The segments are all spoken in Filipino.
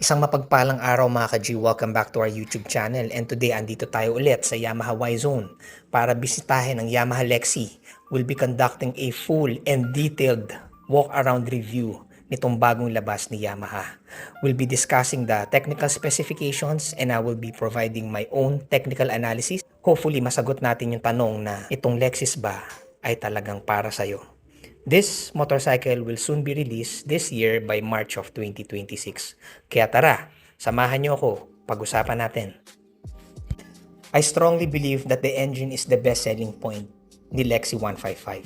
Isang mapagpalang araw mga ka-G, welcome back to our YouTube channel, and today andito tayo ulit sa Yamaha Y-Zone para bisitahin ang Yamaha Lexi. We'll be conducting a full and detailed walk-around review nitong bagong labas ni Yamaha. We'll be discussing the technical specifications and I will be providing my own technical analysis. Hopefully masagot natin yung tanong na itong Lexus ba ay talagang para sa'yo. This motorcycle will soon be released this year by March of 2026. Kaya tara, samahan niyo ako, pag-usapan natin. I strongly believe that the engine is the best selling point ni Lexi 155.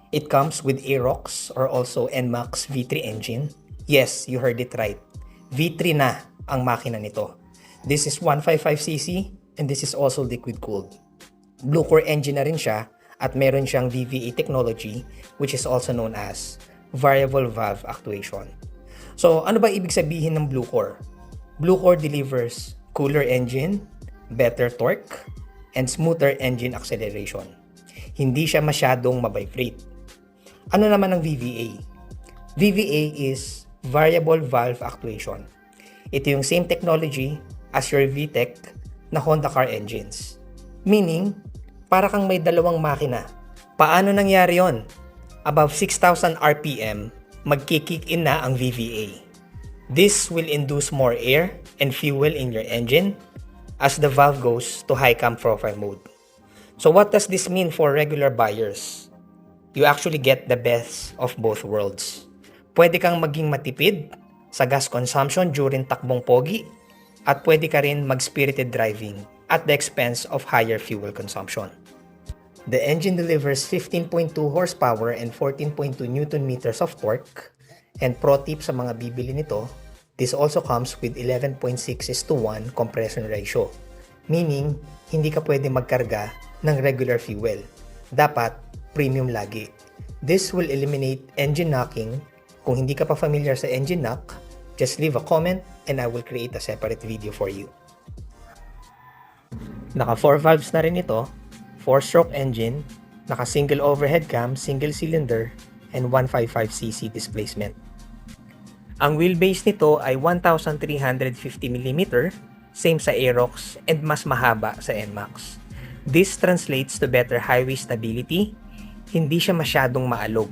It comes with Aerox or also NMAX V3 engine. Yes, you heard it right. V3 na ang makina nito. This is 155cc and this is also liquid cooled. Blue core engine na rin siya at meron siyang VVA technology which is also known as variable valve actuation. So ano ba ibig sabihin ng blue core? Blue core delivers cooler engine, better torque, and smoother engine acceleration. Hindi siya masyadong mabibrate. Ano naman ang VVA? VVA is variable valve actuation. Ito yung same technology as your VTEC na Honda car engines. Meaning, para kang may dalawang makina. Paano nangyari yon? Above 6,000 RPM, magki-kick in na ang VVA. This will induce more air and fuel in your engine as the valve goes to high cam profile mode. So what does this mean for regular buyers? You actually get the best of both worlds. Pwede kang maging matipid sa gas consumption during takbong pogi at pwede ka rin mag-spirited driving at the expense of higher fuel consumption. The engine delivers 15.2 horsepower and 14.2 Newton meters of torque. And pro tip sa mga bibili nito, this also comes with 11.6:1 compression ratio. Meaning, hindi ka pwede magkarga ng regular fuel. Dapat premium lagi. This will eliminate engine knocking. Kung hindi ka pa familiar sa engine knock, just leave a comment and I will create a separate video for you. Naka 4 valves na rin ito. 4-stroke engine, naka single overhead cam, single cylinder, and 155cc displacement. Ang wheelbase nito ay 1,350mm, same sa Aerox, and mas mahaba sa NMAX. This translates to better highway stability, hindi siya masyadong maalog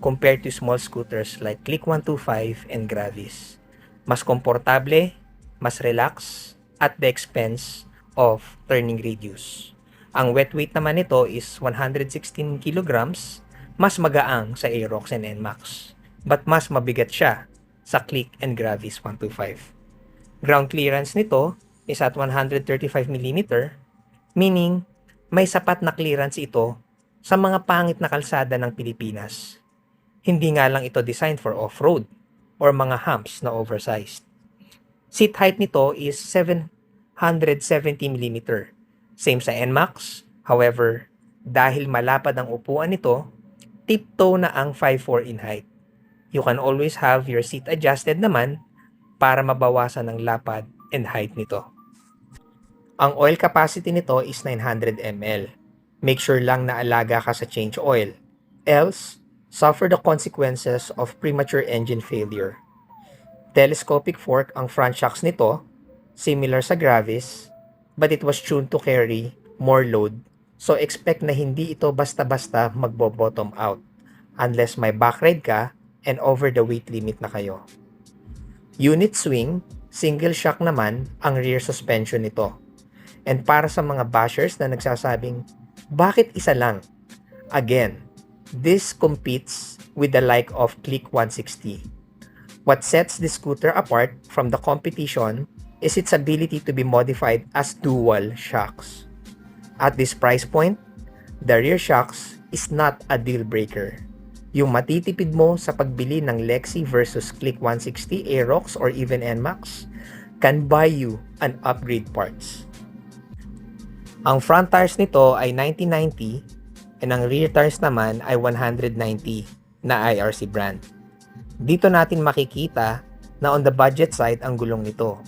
compared to small scooters like Click 125 and Gravis. Mas komportable, mas relax, at the expense of turning radius. Ang wet weight naman nito is 116 kilograms, mas magaang sa Aerox and NMAX, but mas mabigat siya sa Click and Gravis 125. Ground clearance nito is at 135mm, meaning may sapat na clearance ito sa mga pangit na kalsada ng Pilipinas. Hindi nga lang ito designed for off-road or mga humps na oversized. Seat height nito is 770mm. Same sa NMAX, however, dahil malapad ang upuan nito, tiptoe na ang 5'4" in height. You can always have your seat adjusted naman para mabawasan ang lapad and height nito. Ang oil capacity nito is 900 ml. Make sure lang na alaga ka sa change oil, else suffer the consequences of premature engine failure. Telescopic fork ang front shocks nito, similar sa Gravis, but it was tuned to carry more load. So expect na hindi ito basta-basta magbo-bottom out unless may backride ka and over the weight limit na kayo. Unit swing, single shock naman ang rear suspension nito. And para sa mga bashers na nagsasabing, bakit isa lang? Again, this competes with the like of Click 160. What sets the scooter apart from the competition is its ability to be modified as dual shocks. At this price point, the rear shocks is not a deal breaker. Yung matitipid mo sa pagbili ng Lexi versus Click 160, Aerox, or even NMAX can buy you an upgrade parts. Ang front tires nito ay 90/90 and ang rear tires naman ay 190 na IRC brand. Dito natin makikita na on the budget side ang gulong nito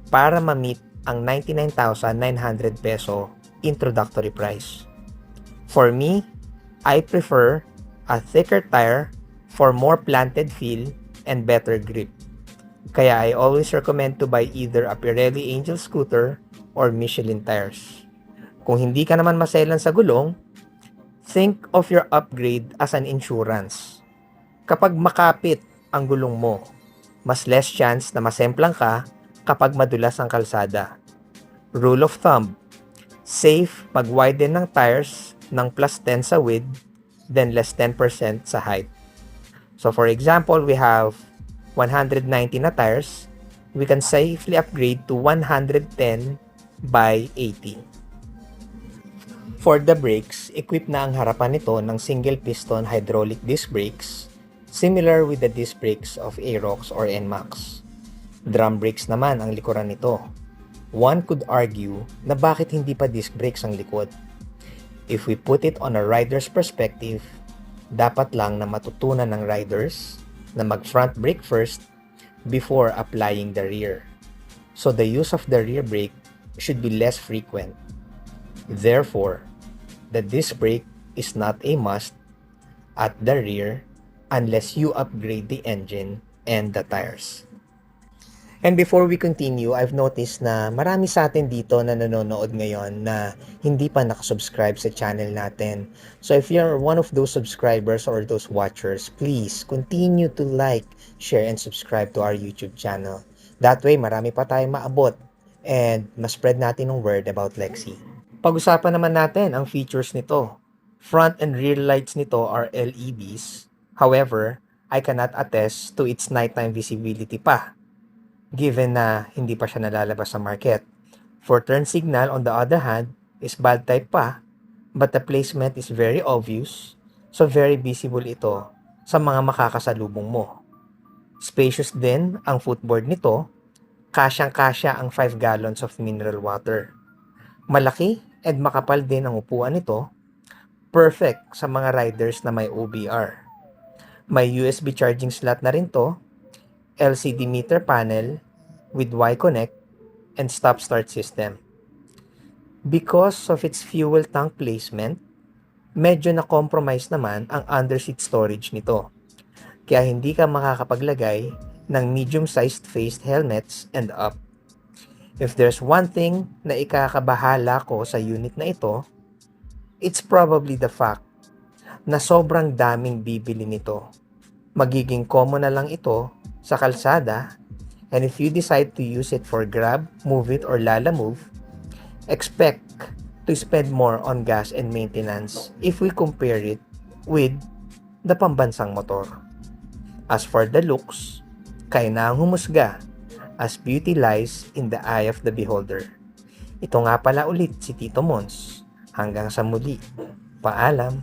para ma-meet ang 99,900 peso introductory price. For me, I prefer a thicker tire for more planted feel and better grip. Kaya I always recommend to buy either a Pirelli Angel scooter or Michelin tires. Kung hindi ka naman maselan sa gulong, think of your upgrade as an insurance. Kapag makapit ang gulong mo, mas less chance na masemplang ka kapag madulas ang kalsada. Rule of thumb, safe pag-widen ng tires ng plus 10 sa width then less 10% sa height. So for example, we have 190 na tires, we can safely upgrade to 110 by 80. For the brakes, equipped na ang harapan nito ng single piston hydraulic disc brakes, similar with the disc brakes of Aerox or NMAX. Drum brakes naman ang likuran nito. One could argue na bakit hindi pa disc brakes ang likod. If we put it on a rider's perspective, dapat lang na matutunan ng riders na mag-front brake first before applying the rear. So the use of the rear brake should be less frequent. Therefore, the disc brake is not a must at the rear unless you upgrade the engine and the tires. And before we continue, I've noticed na marami sa atin dito na nanonood ngayon na hindi pa nakasubscribe sa channel natin. So if you're one of those subscribers or those watchers, please continue to like, share, and subscribe to our YouTube channel. That way, marami pa tayong maabot and ma-spread natin ng word about Lexi. Pag-usapan naman natin ang features nito. Front and rear lights nito are LEDs. However, I cannot attest to its nighttime visibility pa, given na hindi pa siya nalalabas sa market. For turn signal, on the other hand, is bad type pa, but the placement is very obvious, so very visible ito sa mga makakasalubong mo. Spacious din ang footboard nito, kasyang-kasya ang 5 gallons of mineral water. Malaki and makapal din ang upuan nito, perfect sa mga riders na may OBR. May USB charging slot na rin to, LCD meter panel with Y-Connect and stop-start system. Because of its fuel tank placement, medyo na-compromise naman ang underseat storage nito. Kaya hindi ka makakapaglagay ng medium-sized faced helmets and up. If there's one thing na ikakabahala ko sa unit na ito, it's probably the fact na sobrang daming bibili nito. Magiging common na lang ito sa kalsada, and if you decide to use it for Grab, Move It, or Lala Move, expect to spend more on gas and maintenance if we compare it with the pambansang motor. As for the looks, kaya na ang humusga, as beauty lies in the eye of the beholder. Ito nga pala ulit si Tito Mons. Hanggang sa muli. Paalam.